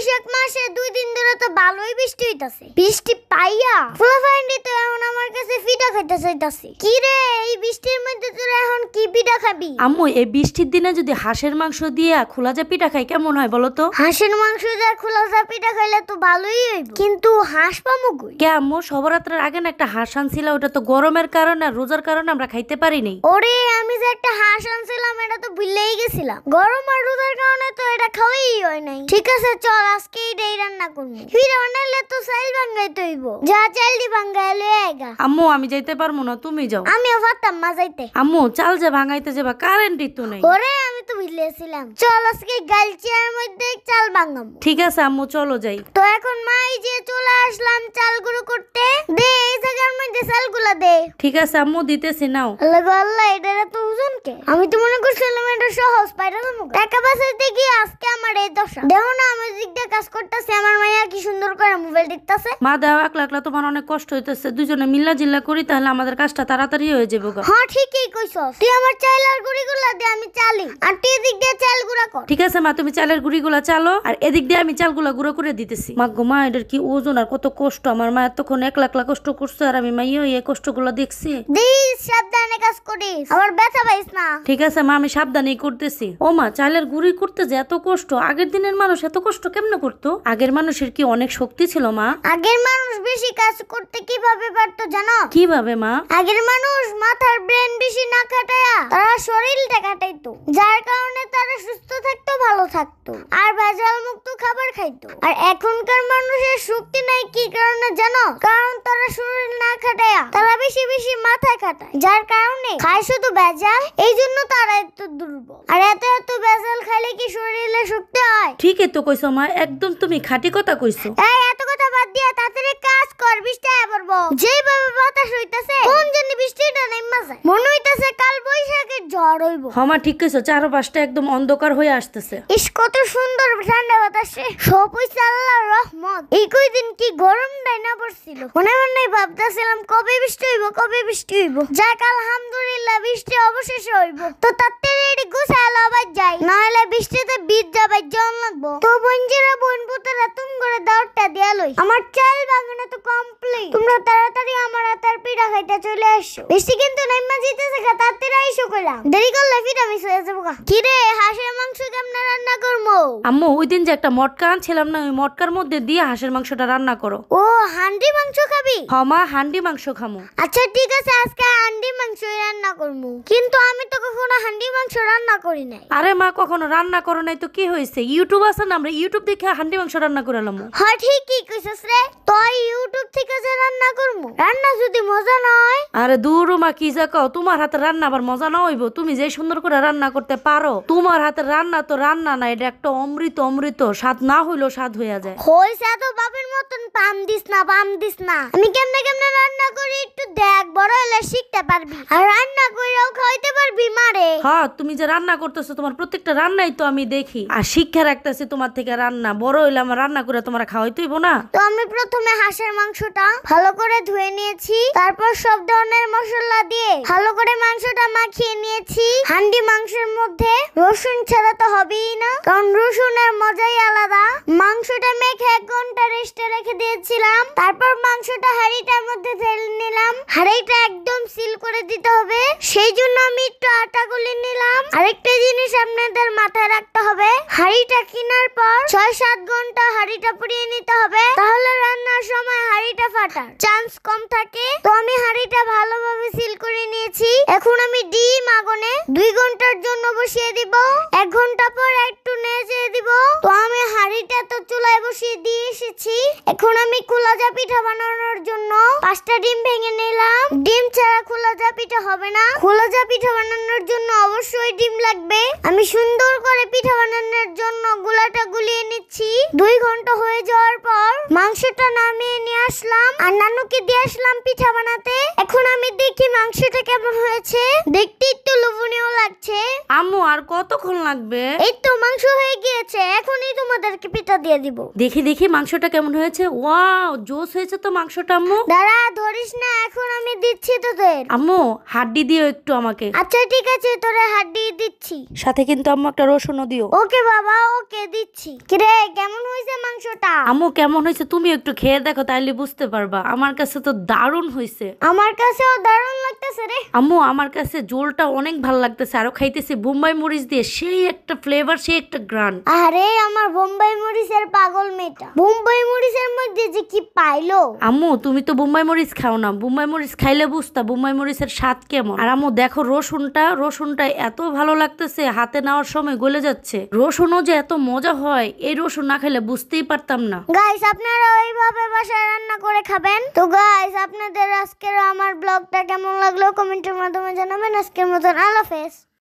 বৈশাখ মাসে 2 দিন ধরে তো ভালোই বৃষ্টি হইতাছে। বৃষ্টি পাইয়া ফুলাফান্ডি তো এখন আমার কাছে পিঠা খাইতে চাইতাছে। কি রে, এই বৃষ্টির মধ্যে তোরা এখন কি পিঠা খাবি? আম্মু, এই বৃষ্টির দিনে যদি হাঁসের মাংস দিয়ে খোলা যা পিঠা খাই কেমন হয় বলো তো? হাঁসের মাংস দিয়ে খোলা যা পিঠা খাইলে তো ভালোই হইব, কিন্তু হাঁস পামু কই? কে আম্মু, সবরাত্রের আগে না একটা হাঁস আনছিল, ওটা তো গরমের কারণে আর রোজার কারণে আমরা খাইতে পারিনি। ওরে, আমি যে একটা হাঁস আনছিলাম এটা তো ভুলেই গেছিলাম। গরম আর রোজার কারণে তো এটা খাওয়াই হয় নাই। ঠিক আছে, চল আজকে এটাই রান্না করব। ফিরে বানাইলে তো চাল ভাঙাইতে হইব। যা চাল দি ভাঙাইলে আইগা। আম্মু, আমি যাইতে পারবো না, তুমি যাও। আমিও পারতাম মা যাইতে। আম্মু, চাল যে ভাঙাইতে যাবা, কারেন্টই তো নেই। ওরে, আমি তো ভুলেছিলাম। চল আজকে গালচিয়ার মধ্যে চাল ভাঙাবো। ঠিক আছে আম্মু, চলো যাই। তো এখন মাই যে চলে আসলাম চাল গুঁড়ো করতে। দে এই জায়গার মধ্যে চালগুলা দে। ঠিক আছে আম্মু, দিতেছি, নাও। আল্লাহ গো আল্লাহ, এটা তো ওজন কে? আমি তো মনে করছিলাম এটা সহজ পাইরা যাবো। টাকা বাঁচাইতে গিয়ে আজকে আমার এই দশা। দেখো না, আমি দিক দিয়ে কাজ করতেছি, আমার মাইয়া কি সুন্দর করে মোবাইল দেখতেছে। মা দাও, একলা একলা তোমার অনেক কষ্ট হইতেছে, দুজনে মিল্লা জিল্লা করি তাহলে আমাদের কাজটা তাড়াতাড়ি হয়ে যাবে। হ্যাঁ, ঠিকই কইছস। তুই আমার চাল আর গুঁড়িগুলা দে, আমি চালি। আর তুই এদিক দিয়ে চাল গুঁড়া কর। ঠিক আছে মা, তুমি চালের গুঁড়িগুলা চালো আর এদিক দিয়ে আমি চালগুলা গুঁড়ো করে দিতেছি। মা গো মা, এটার কি ওজন আর কত কষ্ট। আমার মা এতক্ষণ একলা একলা কষ্ট করছে আর আমি মাইয়া এই কষ্টগুলো দেখছি। দিস, সাবধানে কাজ করিস, আবার ব্যথা পাইস না। ঠিক আছে মা, আমি সাবধানেই করতেছি। ও মা, চালের গুঁড়ি করতে যে এত কষ্ট, আগের দিনের মানুষ এত কষ্ট কেমনে করতো? আগের মানুষের কি অনেক শক্তি ছিল মা? আগের মানুষ বেশি কাজ করতে কিভাবে পারতো জানো? কিভাবে মা? আগের মানুষ মাথার ব্রেন বেশি না খাটায়া তারা শরীরটা খাটাইতো, যার কারণে তারা সুস্থ থাকতো, ভালো থাকতো আর ভেজাল মুক্ত খাবার খাইতো। আর এখনকার মানুষের শক্তি নাই, কি কারণে জানো? কারণ তারা শরীর না খাটায়া তারা বেশি বেশি মাথা খাটায়, যার কারণে খায় শুধু ভেজাল। এই জন্য তারা এত দুর্বল। আর এত এত ভেজাল খাইলে কি শরীরে শক্তি হয়? ঠিকই তো কইছো মা, একদম তুমি খাঁটি কথা কইছো। এই এত কথা বাদ দিয়া তাড়াতাড়ি কাজ কর, বৃষ্টি আয় পড়বো। যেভাবে বাতাস হইতাছে, কোন জানি বৃষ্টিটা নেমা যায়, মনে হইতাছে কাল বৈশাখের ঝড় হইব। হমা ঠিক কইছো, চারপাশটা একদম অন্ধকার হয়ে আসতেছে। ইস, কত সুন্দর ঠান্ডা বাতাসে। সব হইছে আল্লাহর রহমত। এই কয়দিন কি গরমটাই না পড়ছিল, মনে মনে ভাবতেছিলাম কবে বৃষ্টি হইব, কবে বৃষ্টি হইব। যাক আলহামদুলিল্লাহ, বৃষ্টি অবশেষে হইব। তো তাড়াতাড়ি এটি গুছালো আবার যাই, নাহলে বৃষ্টিতে ভিজ যাবে, জন লাগবো। তো বঞ্জিরা বোন পুতরা তুমি করে দাওয়াতটা দিয়া লই। আমার চাল ভাঙানো তো কমপ্লিট। তোমরা তাড়াতাড়ি আমার হাতের পিঠা খাইতে চলে আসো। বৃষ্টি কিন্তু নাইমা জিতেছে, তাড়াতাড়ি আইসো কইলাম। দেরি করলে পিঠা মিস হয়ে যাবো। কি রে, হাঁসের মাংস কেমনে রান্না করবো? আম্মু, ওই দিন যে একটা মটকা আনছিলাম না, ওই মটকার মধ্যে দিয়ে হাঁসের মাংসটা রান্না করো। ও, হান্ডি মাংস খাবি? হমা, হান্ডি মাংস খামু। আচ্ছা ঠিক আছে, আজকে হান্ডি মাংস রান্না করবো। কিন্তু আমি তো কখনো হান্ডি মাংস রান্না করি নাই। আরে মা, কখনো রান্না করো নাই তো কি হয়েছে? ইউটিউব আছে না, আমরা ইউটিউব দেখে হান্ডি মাংস রান্না করে এলাম। হ্যাঁ, ঠিকই কইছস রে। তুই ইউটিউব থেকে যে রান্না করবো, রান্না যদি মজা না হয়? আরে দূর মা, কি যা কও, তোমার হাতে রান্না আবার মজা না হইব? তুমি যে সুন্দর করে রান্না করতে পারো, তোমার হাতের রান্না তো রান্না না, এটা একটা অমৃত। অমৃত স্বাদ না হইলো স্বাদ হইয়া যায়। হইছে তো বাপের মতন পাম দিস না, পাম দিস না। আমি কেমনে কেমনে রান্না করি একটু দেখ, বড় হলে শিখতে পারবি আর রান্না কইরাও খাইতে পারবি মারে। হ্যাঁ, তুমি যে রান্না করতেছো, তোমার প্রত্যেকটা রান্নাই তো আমি দেখি আর শিক্ষা রাখতেছি তোমার থেকে রান্না। বড় হইলে আমার রান্না করে তোমার খাওয়াইতে হইব না? তো আমি প্রথমে হাঁসের মাংসটা ভালো করে ধুয়ে নিয়েছি, তারপর সব ধরনের মশলা দিয়ে ভালো করে মাংসটা মাখিয়ে নিয়েছি। হান্ডি মাংসের মধ্যে রসুন ছাড়া তো হবেই না, কারণ রসুনের মজাই আলাদা। মাংসটা মেখে 1 ঘন্টা রেস্টে রেখে দিয়েছিলাম। তারপর মাংসটা হাঁড়িটার মধ্যে ঢেলে নিলাম। হাঁড়িটা একদম সিল করে দিতে হবে, সেই জন্য আমি একটু আটা গুলি নিলাম। আরেকটা জিনিস আপনাদের মাথায় রাখতে হবে, হাঁড়িটা কেনার পর 6-7 ঘন্টা হাঁড়িটা পুড়িয়ে নিতে হবে, তাহলে রান্নার সময় হাঁড়িটা ফাটার চান্স কম থাকে। তো আমি হাঁড়িটা ভালোভাবে সিল করে নিয়েছি। এখন আমি ডিম আগুনে 2 ঘন্টার জন্য বসিয়ে দিব। 1 ঘন্টা পর একটু নেড়ে দিব। তো আমি হাঁড়িটা তো চুলায় বসিয়ে দিয়ে এসেছি। এখন আমি কুলাজা পিঠা বানানোর জন্য 5টা ডিম ভেঙে নিলাম। ডিম ছাড়া কুলাজা পিঠা হবে না। কুলাজা পিঠা বানানোর জন্য অবশ্যই ডিম লাগবে। আমি সুন্দর করে পিঠা বানানোর জন্য গুলাটা গুলিয়ে নিচ্ছি। 2 ঘন্টা হয়ে যাওয়ার পর মাংসটা নামিয়ে নিয়ে আসলাম আর নানুকে দিয়ে আসলাম পিঠা বানাতে। এখন আমি দেখি মাংসটা কেমন হয়েছে। দেখতে একটু লোভনীয় লাগছে। আম্মু আর কতক্ষণ লাগবে? এই তো মাংস হয়ে গিয়েছে, এখনই তোমাদেরকে পিঠা দিয়ে দিব। দেখি দেখি মাংসটা কেমন হয়েছে। ওয়াও, জোস হয়েছে তো মাংসটা আম্মু। দাঁড়া, ধরিস না, এখন আমি দিচ্ছি তোদের। আম্মু হাড্ডি দিও একটু আমাকে। আচ্ছা ঠিক আছে, তোরে হাড্ডি দিচ্ছি। সাথে কিন্তু আম্মু একটা রসুনও দিও। ওকে বাবা, ওকে দিচ্ছি। কিরে, কেমন হয়েছে মাংসটা? আম্মু কেমন হয়েছে তুমি একটু খেয়ে দেখো, তাইলে বুঝতে পারবা। আমার কাছে তো দারুণ হয়েছে। আমার কাছেও দারুণ লাগতেছে রে। আম্মু আমার কাছে ঝোলটা অনেক ভালো লাগতেছে, আরো খাইতেছি বোম্বাই মরিচ দিয়ে, সেই একটা ফ্লেভার, সেই একটা গ্রান। আরে আমার বোম্বাই মরিচের পাগল মেয়েটা, বোম্বাই মরিচের মধ্যে যে কি পাইলো। আম্মু তুমি তো বোম্বাই মরিচ খাও না, বোম্বাই মরিচ খাইলে বুঝতা বোম্বাই মরিচের স্বাদ কেমন। আর আম্মু দেখো রসুনটা এত ভালো লাগতেছে, হাতে নেওয়ার সময় গলে যাচ্ছে। রসুনও যে এত মজা হয়, এই রসুন না খেলে বুঝতেই পারতাম না। গাইস, আপনারা ওইভাবে বাসায় রান্না করে খাবেন। তো গাইস, আপনাদের আজকের আমার ব্লগটা কেমন লাগলো কমেন্টের মাধ্যমে জানাবেন। আজকের মতন আল্লাহ হাফেজ।